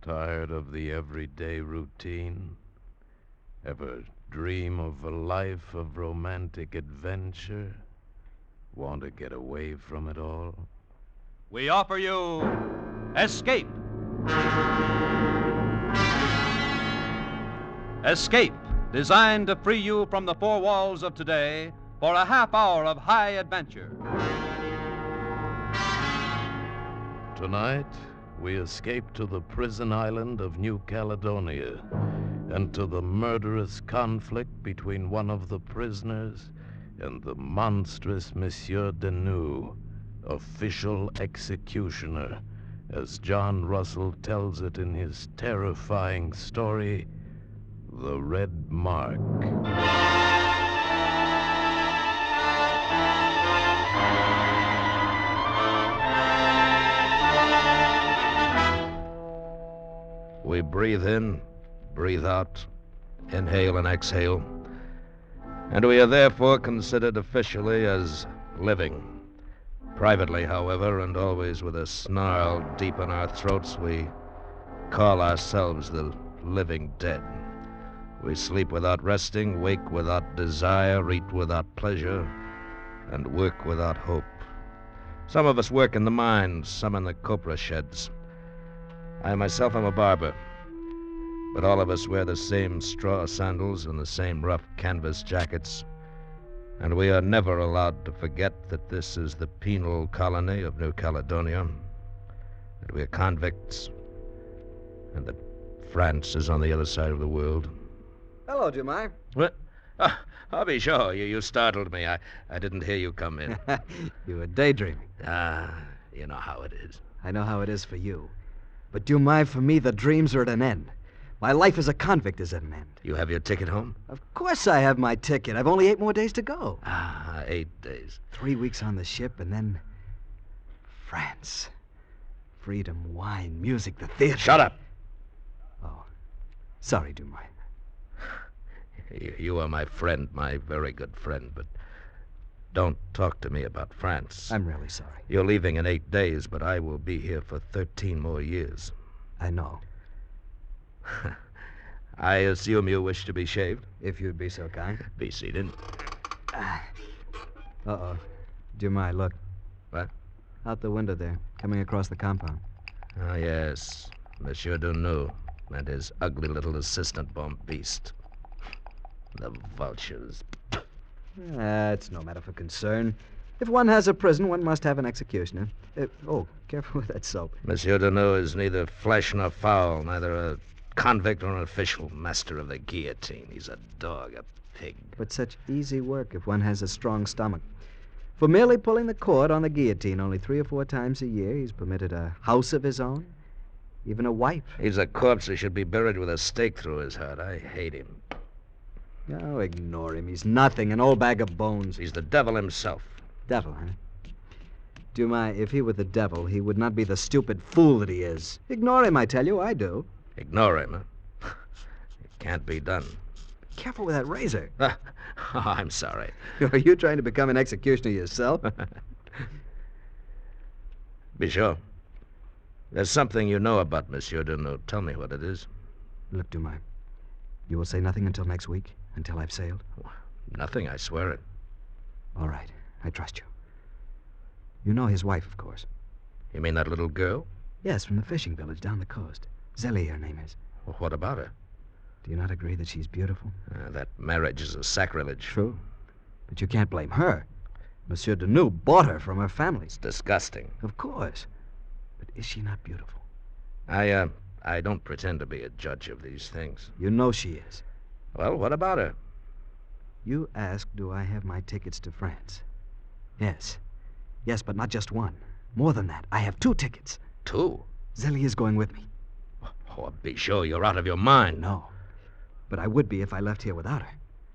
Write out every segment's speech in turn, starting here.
Tired of the everyday routine? Ever dream of a life of romantic adventure? Want to get away from it all? We offer you Escape. Escape, designed to free you from the four walls of today for a half hour of high adventure. Tonight, we escape to the prison island of New Caledonia and to the murderous conflict between one of the prisoners and the monstrous Monsieur Denou, official executioner, as John Russell tells it in his terrifying story, The Red Mark. We breathe in, breathe out, inhale and exhale, and we are therefore considered officially as living. Privately, however, and always with a snarl deep in our throats, we call ourselves the living dead. We sleep without resting, wake without desire, eat without pleasure, and work without hope. Some of us work in the mines, some in the copra sheds. I myself am a barber, but all of us wear the same straw sandals and the same rough canvas jackets, and we are never allowed to forget that this is the penal colony of New Caledonia, that we are convicts, and that France is on the other side of the world. Hello, Jemai. What? I'll be sure. You startled me. I didn't hear you come in. You were daydreaming. You know how it is. I know how it is for you. But Jemai, for me, the dreams are at an end. My life as a convict is at an end. You have your ticket home? Of course I have my ticket. I've only 8 more days to go. 8 days. 3 weeks on the ship, and then France. Freedom, wine, music, the theater. Shut up! Oh, sorry, Jemai. You are my friend, my very good friend, but don't talk to me about France. I'm really sorry. You're leaving in 8 days, but I will be here for 13 more years. I know. I assume you wish to be shaved? If you'd be so kind. Be seated. Uh-oh. Jemai, look. What? Out the window there, coming across the compound. Ah, yes. Monsieur Denou and his ugly little assistant bomb beast. The vultures. It's no matter for concern. If one has a prison, one must have an executioner. Careful with that soap. Monsieur Denou is neither flesh nor fowl, neither a convict or an official master of the guillotine. He's a dog, a pig. But such easy work if one has a strong stomach. For merely pulling the cord on the guillotine only 3 or 4 times a year, he's permitted a house of his own, even a wife. He's a corpse who should be buried with a stake through his heart. I hate him. Oh, ignore him. He's nothing, an old bag of bones. He's the devil himself. Devil, huh? Jemai, if he were the devil, he would not be the stupid fool that he is. Ignore him, I tell you. I do. Ignore him, huh? It can't be done. Careful with that razor. Oh, I'm sorry. Are you trying to become an executioner yourself? Be sure. There's something you know about Monsieur Denou. Tell me what it is. Look, Jemai, you will say nothing until next week, until I've sailed? Nothing, I swear it. All right, I trust you. You know his wife, of course. You mean that little girl? Yes, from the fishing village down the coast. Zélie, her name is. Well, what about her? Do you not agree that she's beautiful? That marriage is a sacrilege. True. But you can't blame her. Monsieur Denou bought her from her family. It's disgusting. Of course. But is she not beautiful? I don't pretend to be a judge of these things. You know she is. Well, what about her? You asked, do I have my tickets to France? Yes. Yes, but not just one. More than that. I have 2 tickets. 2? Zélie is going with me. Oh, be sure you're out of your mind. No. But I would be if I left here without her.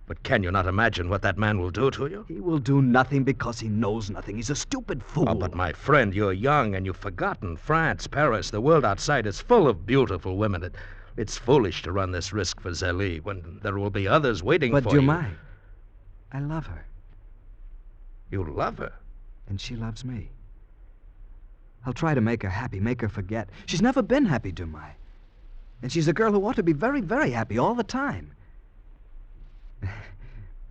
But can you not imagine what that man will do to you? He will do nothing because he knows nothing. He's a stupid fool. Oh, but my friend, you're young and you've forgotten. France, Paris, the world outside is full of beautiful women. It's foolish to run this risk for Zélie when there will be others waiting for you. But Jemai, I love her. You love her? And she loves me. I'll try to make her happy, make her forget. She's never been happy, Jemai. And she's a girl who ought to be very, very happy all the time.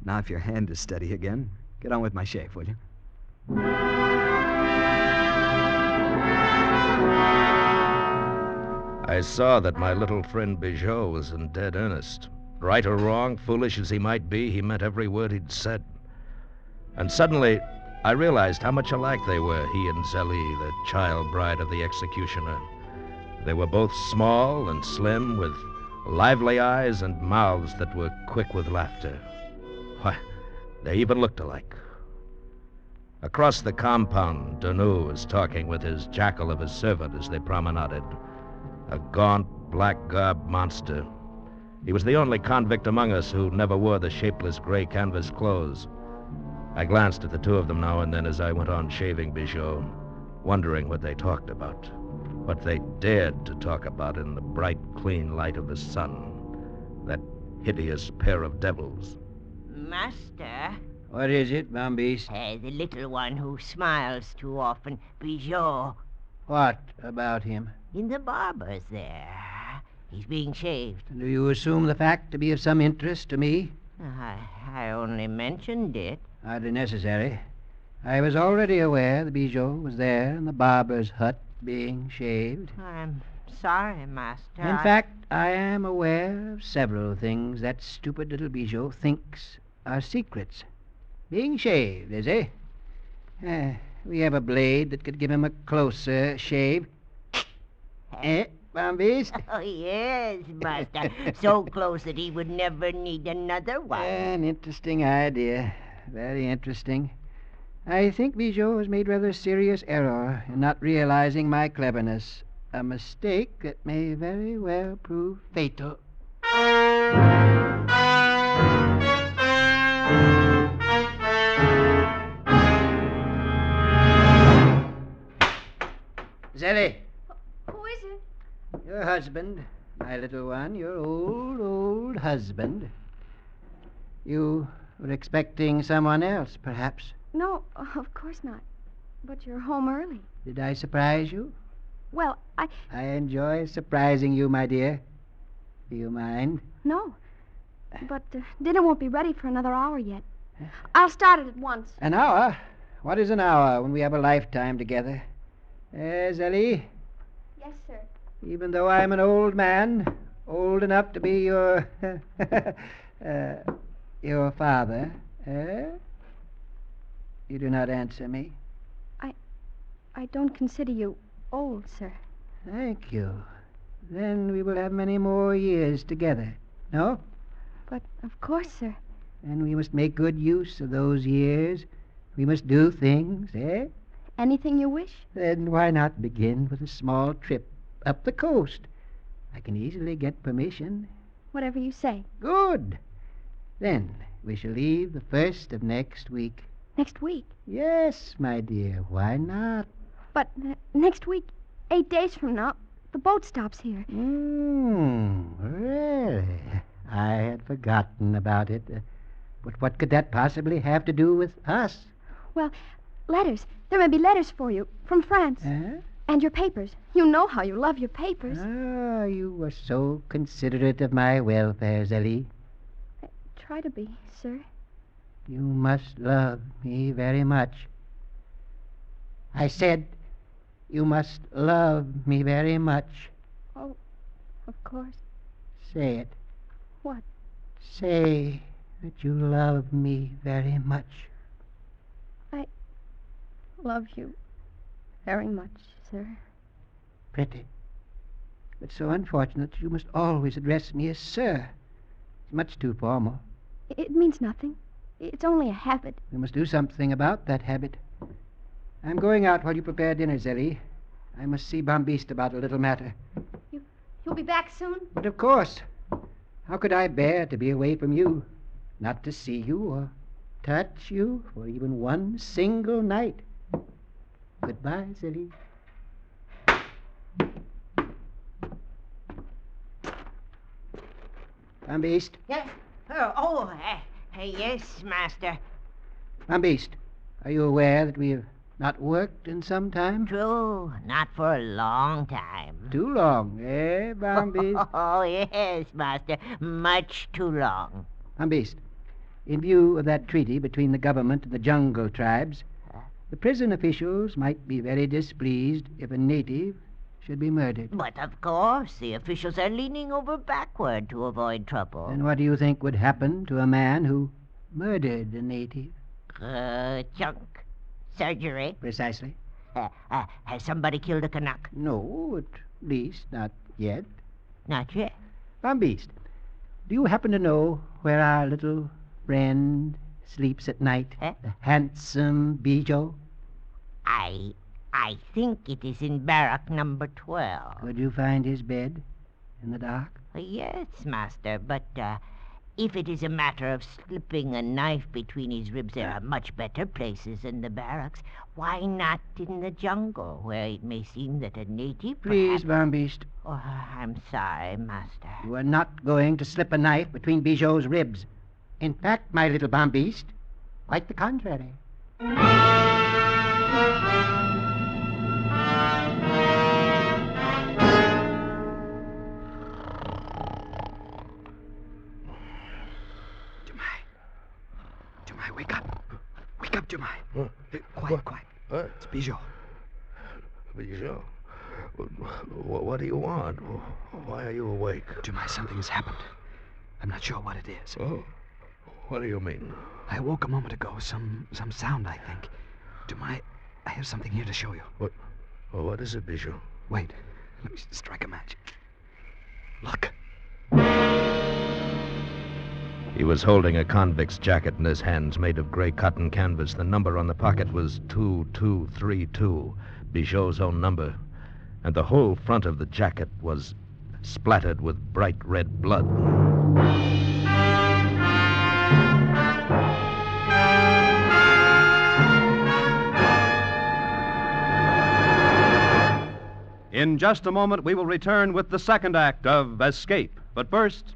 Now, if your hand is steady again, get on with my shave, will you? I saw that my little friend Bijot was in dead earnest. Right or wrong, foolish as he might be, he meant every word he'd said. And suddenly, I realized how much alike they were, he and Zélie, the child bride of the executioner. They were both small and slim, with lively eyes and mouths that were quick with laughter. Why, they even looked alike. Across the compound, Denou was talking with his jackal of a servant as they promenaded. A gaunt, black-garbed monster. He was the only convict among us who never wore the shapeless gray canvas clothes. I glanced at the two of them now and then as I went on shaving Bijot, wondering what they talked about, what they dared to talk about in the bright, clean light of the sun. That hideous pair of devils. Master? What is it, Bambiste? The little one who smiles too often, Bijot. What about him? In the barber's there. He's being shaved. Do you assume the fact to be of some interest to me? I only mentioned it. Hardly necessary. I was already aware that Bijot was there in the barber's hut being shaved. I'm sorry, Master. In fact, I am aware of several things that stupid little Bijot thinks are secrets. Being shaved, is he? We have a blade that could give him a closer shave. Bambiste? Oh, yes, Master. So close that he would never need another one. An interesting idea. Very interesting. I think Bijot has made rather a serious error in not realizing my cleverness. A mistake that may very well prove fatal. Zélie! Who is it? Your husband, my little one, your old husband. You were expecting someone else, perhaps. No, of course not. But you're home early. Did I surprise you? Well, I enjoy surprising you, my dear. Do you mind? No. But dinner won't be ready for another hour yet. I'll start it at once. An hour? What is an hour when we have a lifetime together? Zélie? Yes, sir. Even though I'm an old man, old enough to be your... your father, You do not answer me. I don't consider you old, sir. Thank you. Then we will have many more years together. No? But, of course, sir. And we must make good use of those years. We must do things, Anything you wish? Then why not begin with a small trip up the coast? I can easily get permission. Whatever you say. Good. Then we shall leave the first of next week. Next week? Yes, my dear. Why not? But next week, 8 days from now, the boat stops here. Really? I had forgotten about it. But what could that possibly have to do with us? Well, letters. There may be letters for you from France. And your papers. You know how you love your papers. Ah, you are so considerate of my welfare, Zélie. I try to be, sir. You must love me very much. I said you must love me very much. Oh, of course. Say it. What? Say that you love me very much. I love you very much, sir. Pretty. But so unfortunate that you must always address me as sir. It's much too formal. It means nothing. It's only a habit. We must do something about that habit. I'm going out while you prepare dinner, Zélie. I must see Bambiste about a little matter. You'll be back soon? But of course. How could I bear to be away from you? Not to see you or touch you for even one single night. Goodbye, Zélie. Bambiste. Yes. Yes, Master. Bambiste, are you aware that we have Not worked in some time? True, not for a long time. Too long, eh, Bombiste? Oh, yes, Master. Much too long. Bombiste, in view of that treaty between the government and the jungle tribes, the prison officials might be very displeased if a native should be murdered. But of course, the officials are leaning over backward to avoid trouble. And what do you think would happen to a man who murdered a native? Chunk. Surgery. Precisely. Has somebody killed a Canuck? No, at least not yet. Not yet. Bombiste, do you happen to know where our little friend sleeps at night? Eh? The handsome Bijou? I think it is in barrack number 12. Could you find his bed in the dark? Yes, Master, but if it is a matter of slipping a knife between his ribs, there are much better places than the barracks. Why not in the jungle, where it may seem that a native... Please, perhaps... Bombiste. Oh, I'm sorry, Master. You are not going to slip a knife between Bijou's ribs. In fact, my little Bombiste, quite the contrary. Jemai, wake up. Wake up, Jemai. Huh? Quiet, quiet. What? It's Bijou. Bijou? What do you want? Why are you awake? Jemai, something has happened. I'm not sure what it is. Oh, what do you mean? I awoke a moment ago. Some sound, I think. Jemai, I have something here to show you. What is it, Bijou? Wait. Let me strike a match. Look. He was holding a convict's jacket in his hands, made of gray cotton canvas. The number on the pocket was 2232, Bijou's own number. And the whole front of the jacket was splattered with bright red blood. In just a moment, we will return with the second act of Escape. But first,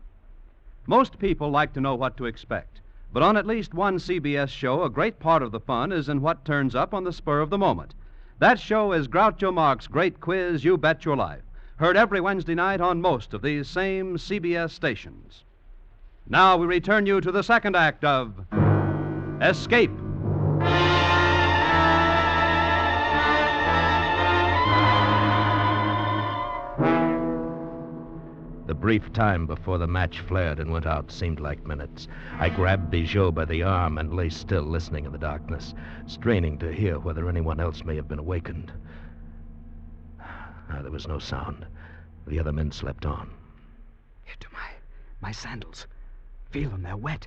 most people like to know what to expect. But on at least one CBS show, a great part of the fun is in what turns up on the spur of the moment. That show is Groucho Marx's great quiz, You Bet Your Life, heard every Wednesday night on most of these same CBS stations. Now we return you to the second act of Escape. The brief time before the match flared and went out seemed like minutes. I grabbed Bijou by the arm and lay still, listening in the darkness, straining to hear whether anyone else may have been awakened. There was no sound. The other men slept on. Here, to my sandals. Feel them, they're wet.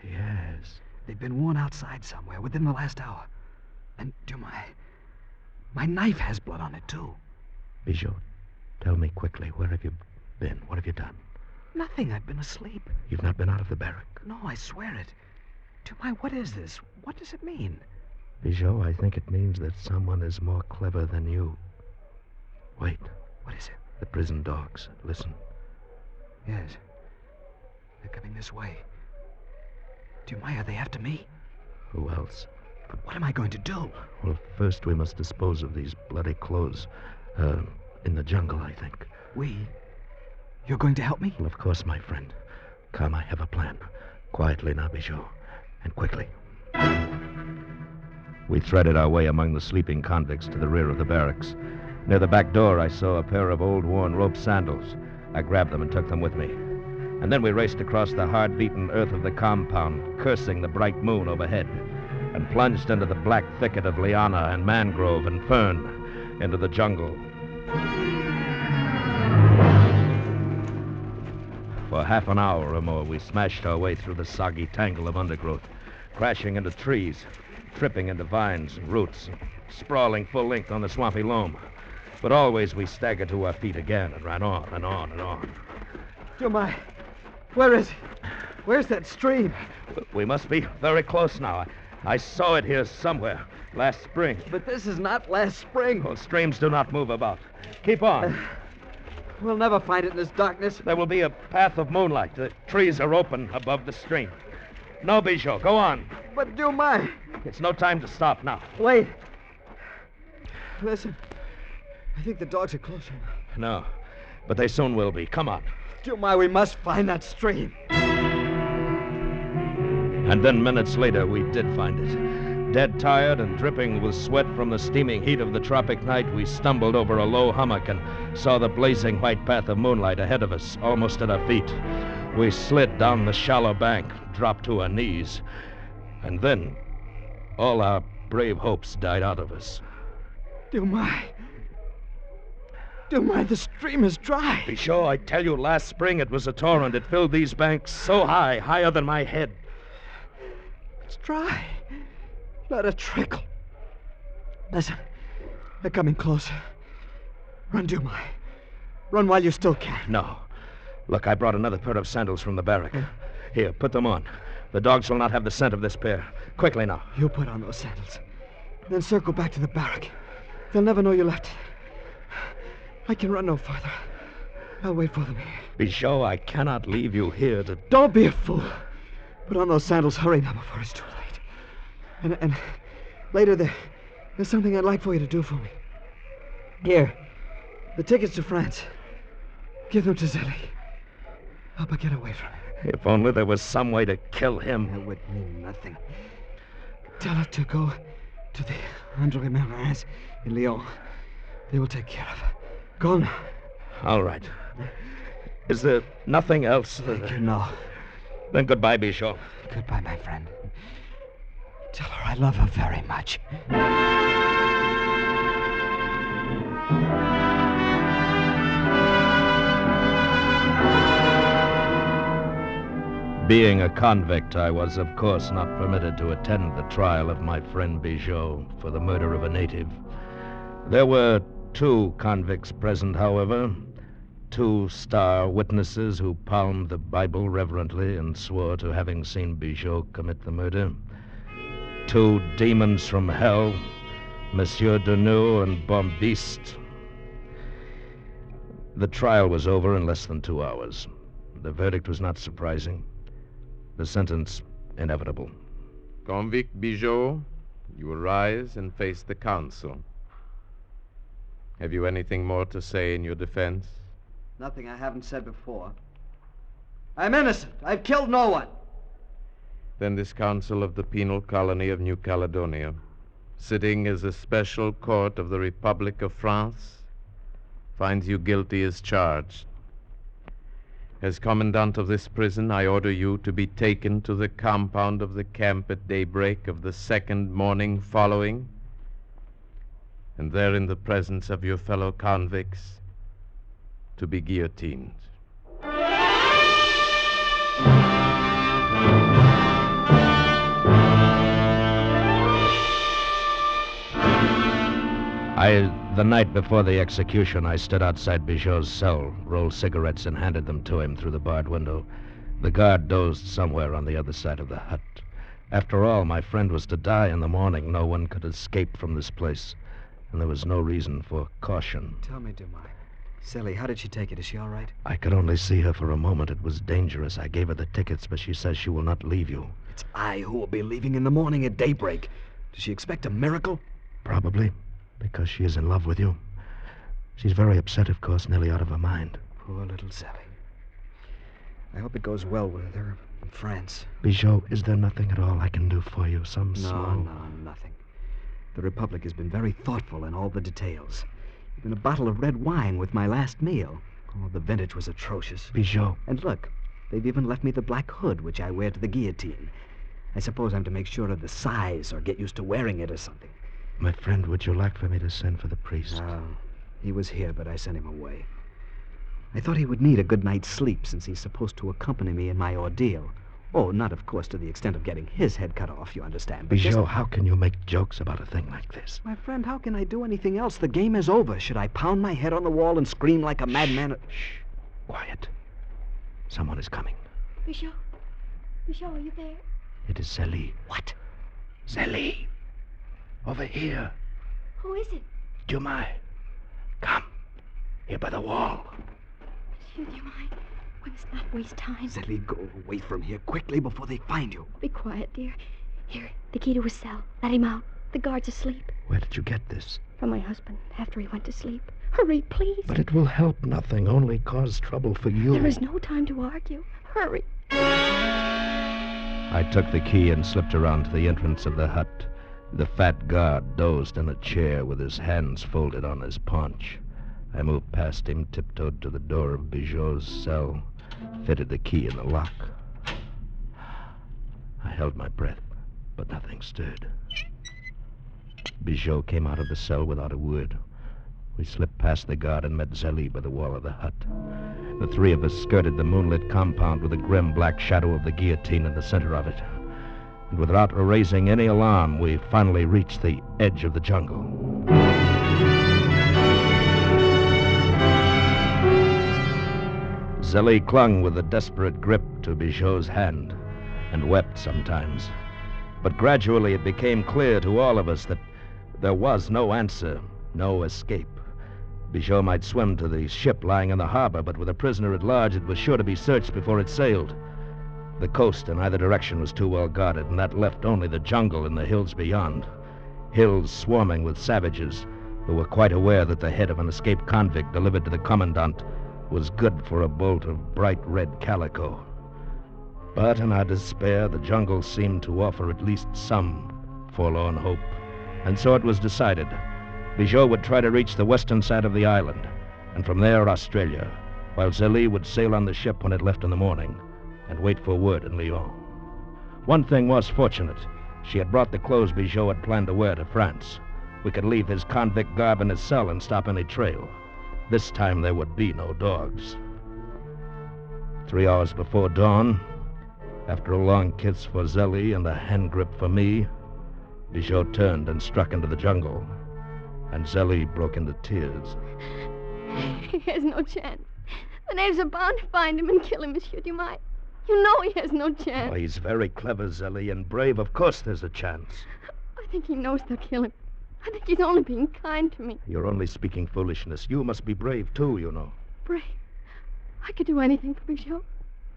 Yes. They've been worn outside somewhere within the last hour. And, to my knife has blood on it, too. Bijou, tell me quickly, where have you been? What have you done? Nothing. I've been asleep. You've not been out of the barrack? No, I swear it. Jemai, what is this? What does it mean? Bijou, I think it means that someone is more clever than you. Wait. What is it? The prison dogs. Listen. Yes. They're coming this way. Jemai, are they after me? Who else? But what am I going to do? Well, first we must dispose of these bloody clothes. In the jungle, I think. We? You're going to help me? Well, of course, my friend. Come, I have a plan. Quietly now, Bijou. And quickly. We threaded our way among the sleeping convicts to the rear of the barracks. Near the back door, I saw a pair of old, worn rope sandals. I grabbed them and took them with me. And then we raced across the hard-beaten earth of the compound, cursing the bright moon overhead, and plunged into the black thicket of liana and mangrove and fern, into the jungle. For half an hour or more, we smashed our way through the soggy tangle of undergrowth, crashing into trees, tripping into vines and roots, and sprawling full length on the swampy loam. But always we staggered to our feet again and ran on and on and on. Jemai, where is it? Where's that stream? We must be very close now. I saw it here somewhere last spring. But this is not last spring. Well, streams do not move about. Keep on. We'll never find it in this darkness. There will be a path of moonlight. The trees are open above the stream. No, Bijou, go on. But Jemai, It's no time to stop now. Wait. Listen. I think the dogs are closer now. No, but they soon will be. Come on. Dumai, we must find that stream. And then minutes later, we did find it. Dead tired and dripping with sweat from the steaming heat of the tropic night, we stumbled over a low hummock and saw the blazing white path of moonlight ahead of us, almost at our feet. We slid down the shallow bank, dropped to our knees. And then, all our brave hopes died out of us. Dumai, the stream is dry. Be sure, I tell you, last spring it was a torrent. It filled these banks so high, higher than my head. It's dry. Let it trickle. Listen, they're coming closer. Run, Dumai. Run while you still can. No. Look, I brought another pair of sandals from the barrack. Here, put them on. The dogs will not have the scent of this pair. Quickly now. You put on those sandals. Then circle back to the barrack. They'll never know you left it. I can run no farther. I'll wait for them here. Be sure I cannot leave you here to... Don't be a fool. Put on those sandals. Hurry now before it's too late. And later there's something I'd like for you to do for me. Here, the tickets to France. Give them to Zélie. Help her get away from him. If only there was some way to kill him. That would mean nothing. Tell her to go to the André Merins in Lyon. They will take care of her. Go now. All right. Is there nothing else? Thank you, no. Then goodbye, Bichot. Goodbye, my friend. Tell her I love her very much. Being a convict, I was, of course, not permitted to attend the trial of my friend Bichot for the murder of a native. There were 2 convicts present, however, 2 star witnesses who palmed the Bible reverently and swore to having seen Bichot commit the murder. 2 demons from hell, Monsieur Deneux and Bombiste. The trial was over in less than 2 hours. The verdict was not surprising. The sentence inevitable. Convict Bichot, you will rise and face the council. Have you anything more to say in your defense? Nothing I haven't said before. I'm innocent. I've killed no one. Then this council of the penal colony of New Caledonia, sitting as a special court of the Republic of France, finds you guilty as charged. As commandant of this prison, I order you to be taken to the compound of the camp at daybreak of the 2nd morning following, and there in the presence of your fellow convicts, to be guillotined. The night before the execution, I stood outside Bichot's cell, rolled cigarettes, and handed them to him through the barred window. The guard dozed somewhere on the other side of the hut. After all, my friend was to die in the morning. No one could escape from this place, and there was no reason for caution. Tell me, Dumai. Zélie, how did she take it? Is she all right? I could only see her for a moment. It was dangerous. I gave her the tickets, but she says she will not leave you. It's I who will be leaving in the morning at daybreak. Does she expect a miracle? Probably, because she is in love with you. She's very upset, of course, nearly out of her mind. Poor little Zélie. I hope it goes well with her in France. Bichot, is there nothing at all I can do for you? Some small... No, nothing. The Republic has been very thoughtful in all the details. Even a bottle of red wine with my last meal. Oh, the vintage was atrocious. Bichot. And look, they've even left me the black hood, which I wear to the guillotine. I suppose I'm to make sure of the size or get used to wearing it or something. My friend, would you like for me to send for the priest? No. He was here, but I sent him away. I thought he would need a good night's sleep since he's supposed to accompany me in my ordeal. Oh, not, of course, to the extent of getting his head cut off, you understand. But Bichot, how can you make jokes about a thing like this? My friend, how can I do anything else? The game is over. Should I pound my head on the wall and scream like a madman? Shh. Quiet. Someone is coming. Bichot, are you there? It is Zélie. What? Zélie. Over here. Who is it? Dumai. Come. Here by the wall. Monsieur Dumai, we must not waste time. Zélie, go away from here quickly before they find you. Be quiet, dear. Here, the key to his cell. Let him out. The guard's asleep. Where did you get this? From my husband, after he went to sleep. Hurry, please. But it will help nothing, only cause trouble for you. There is no time to argue. Hurry. I took the key and slipped around to the entrance of the hut. The fat guard dozed in a chair with his hands folded on his paunch. I moved past him, tiptoed to the door of Bijot's cell, fitted the key in the lock. I held my breath, but nothing stirred. Bijot came out of the cell without a word. We slipped past the guard and met Zélie by the wall of the hut. The three of us skirted the moonlit compound with the grim black shadow of the guillotine in the center of it. And without raising any alarm, we finally reached the edge of the jungle. Zélie clung with a desperate grip to Bijot's hand and wept sometimes. But gradually it became clear to all of us that there was no answer, no escape. Bijot might swim to the ship lying in the harbor, but with a prisoner at large, it was sure to be searched before it sailed. The coast in either direction was too well guarded, and that left only the jungle and the hills beyond. Hills swarming with savages who were quite aware that the head of an escaped convict delivered to the commandant was good for a bolt of bright red calico. But in our despair, the jungle seemed to offer at least some forlorn hope. And so it was decided. Bijot would try to reach the western side of the island, and from there Australia, while Zélie would sail on the ship when it left in the morning and wait for word in Lyon. One thing was fortunate. She had brought the clothes Bijot had planned to wear to France. We could leave his convict garb in his cell and stop any trail. This time there would be no dogs. 3 hours before dawn, after a long kiss for Zélie and a hand grip for me, Bijot turned and struck into the jungle, and Zélie broke into tears. He has no chance. The natives are bound to find him and kill him, Monsieur Dumas. You know he has no chance. Oh, he's very clever, Zélie, and brave. Of course there's a chance. I think he knows they'll kill him. I think he's only being kind to me. You're only speaking foolishness. You must be brave, too, you know. Brave? I could do anything for Bijot,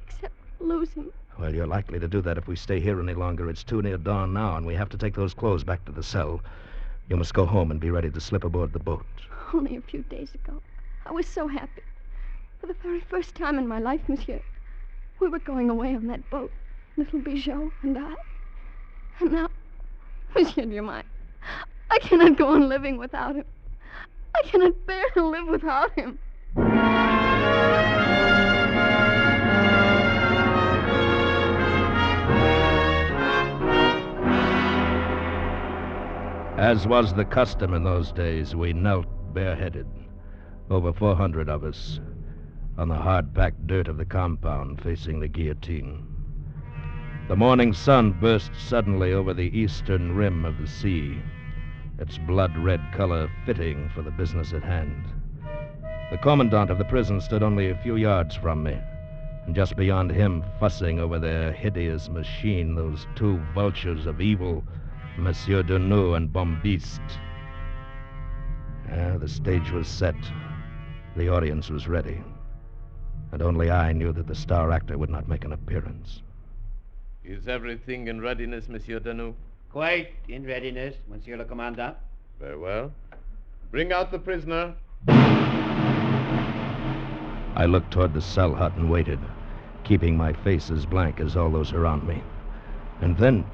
except lose him. Well, you're likely to do that if we stay here any longer. It's too near dawn now, and we have to take those clothes back to the cell. You must go home and be ready to slip aboard the boat. Only a few days ago, I was so happy. For the very first time in my life, Monsieur, we were going away on that boat, little Bijot and I. And now, Monsieur Dumas, I cannot go on living without him. I cannot bear to live without him. As was the custom in those days, we knelt bareheaded, over 400 of us, on the hard-packed dirt of the compound facing the guillotine. The morning sun burst suddenly over the eastern rim of the sea, its blood-red color fitting for the business at hand. The commandant of the prison stood only a few yards from me, and just beyond him, fussing over their hideous machine, those two vultures of evil, Monsieur Deneux and Bombiste. The stage was set. The audience was ready. And only I knew that the star actor would not make an appearance. Is everything in readiness, Monsieur Deneux? Quite in readiness, Monsieur le Commandant. Very well. Bring out the prisoner. I looked toward the cell hut and waited, keeping my face as blank as all those around me. And then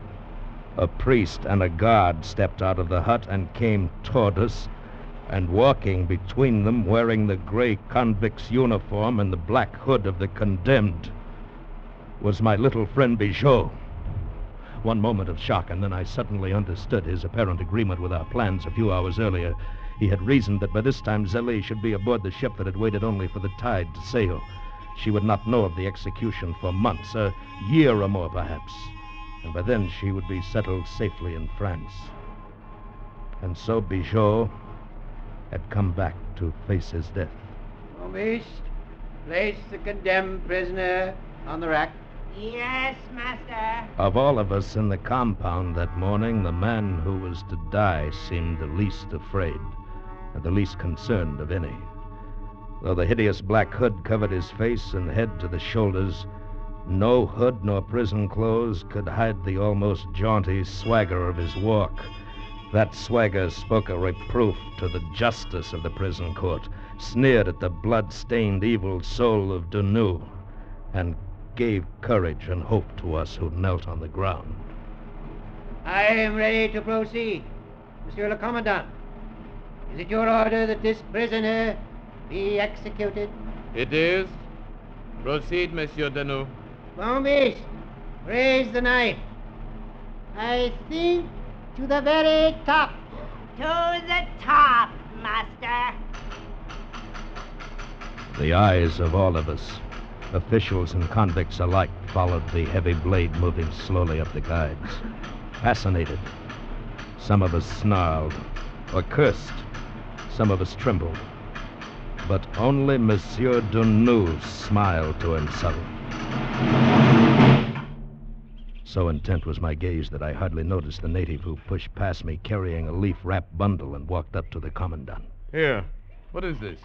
a priest and a guard stepped out of the hut and came toward us, and walking between them, wearing the gray convict's uniform and the black hood of the condemned, was my little friend Bijot. One moment of shock, and then I suddenly understood his apparent agreement with our plans a few hours earlier. He had reasoned that by this time Zélie should be aboard the ship that had waited only for the tide to sail. She would not know of the execution for months, a year or more perhaps. And by then she would be settled safely in France. And so Bijot had come back to face his death. Bombiste, place the condemned prisoner on the rack. Yes, master. Of all of us in the compound that morning, the man who was to die seemed the least afraid and the least concerned of any. Though the hideous black hood covered his face and head to the shoulders, No hood nor prison clothes could hide the almost jaunty swagger of his walk. That swagger spoke a reproof to the justice of the prison court, sneered at the blood-stained evil soul of Denou, and gave courage and hope to us who knelt on the ground. I am ready to proceed, Monsieur le Commandant. Is it your order that this prisoner be executed? It is. Proceed, Monsieur Denou. Bombiste, raise the knife. I think to the very top. To the top, master. The eyes of all of us, officials and convicts alike, followed the heavy blade moving slowly up the guides. Fascinated. Some of us snarled or cursed. Some of us trembled. But only Monsieur Denou smiled to himself. So intent was my gaze that I hardly noticed the native who pushed past me carrying a leaf-wrapped bundle and walked up to the commandant. Here. What is this?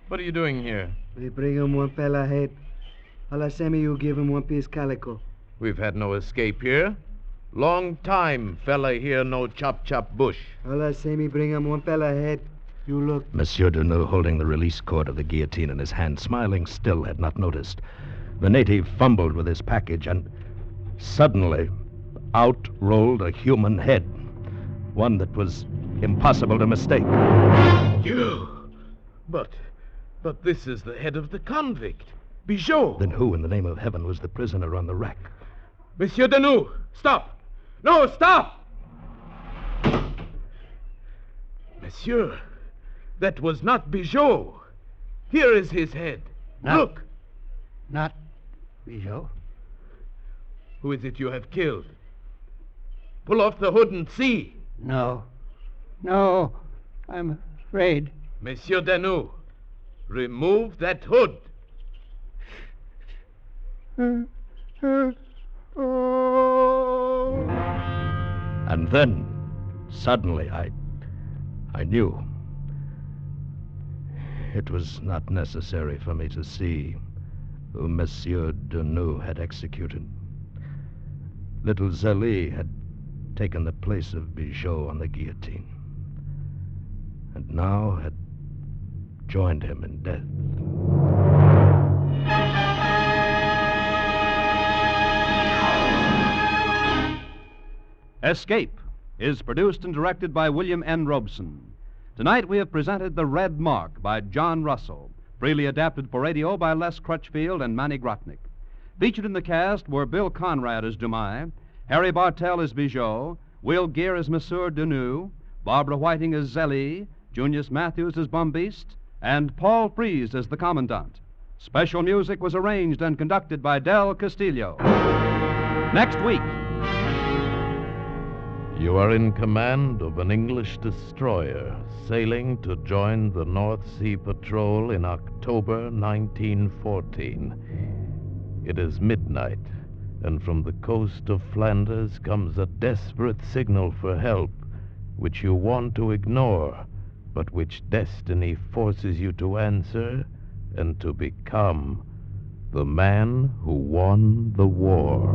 What are you doing here? We bring him one fella head. Alasemi, you give him one piece calico. We've had no escape here. Long time fella here no chop bush. Alasemi, bring him one fella head. You look. Monsieur Denou, holding the release cord of the guillotine in his hand, smiling still, had not noticed. The native fumbled with his package, and suddenly out rolled a human head. One that was impossible to mistake. You! But this is the head of the convict, Bijot. Then who, in the name of heaven, was the prisoner on the rack? Monsieur Denou, stop! No, stop! Monsieur, that was not Bijot. Here is his head. Look! Not Bijot. Who is it you have killed? Pull off the hood and see. No, I'm afraid. Monsieur Denou, remove that hood. And then, suddenly, I knew. It was not necessary for me to see who Monsieur Denou had executed. Little Zélie had taken the place of Bijot on the guillotine, and now had joined him in death. Escape is produced and directed by William N. Robeson. Tonight we have presented The Red Mark by John Russell, freely adapted for radio by Les Crutchfield and Manny Grotnick. Featured in the cast were Bill Conrad as Dumais, Harry Bartell as Bijot, Will Gear as Monsieur Denou, Barbara Whiting as Zélie, Junius Matthews as Bombiste, and Paul Frees as the Commandant. Special music was arranged and conducted by Del Castillo. Next week. You are in command of an English destroyer sailing to join the North Sea Patrol in October 1914. It is midnight, and from the coast of Flanders comes a desperate signal for help, which you want to ignore, but which destiny forces you to answer and to become the man who won the war.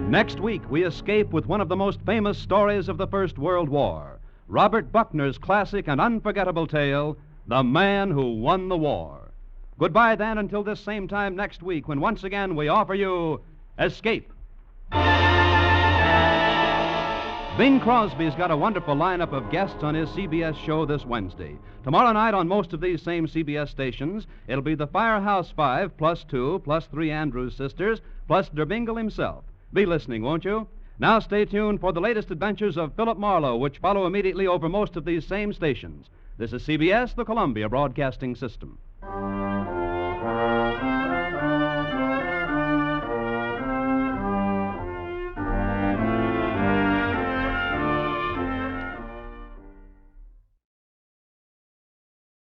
Next week, we escape with one of the most famous stories of the First World War, Robert Buckner's classic and unforgettable tale, The Man Who Won the War. Goodbye, then, until this same time next week, when once again we offer you Escape. Bing Crosby's got a wonderful lineup of guests on his CBS show this Wednesday. Tomorrow night on most of these same CBS stations, it'll be the Firehouse Five, +2, +3 Andrews sisters, plus Derbingle himself. Be listening, won't you? Now stay tuned for the latest adventures of Philip Marlowe, which follow immediately over most of these same stations. This is CBS, the Columbia Broadcasting System.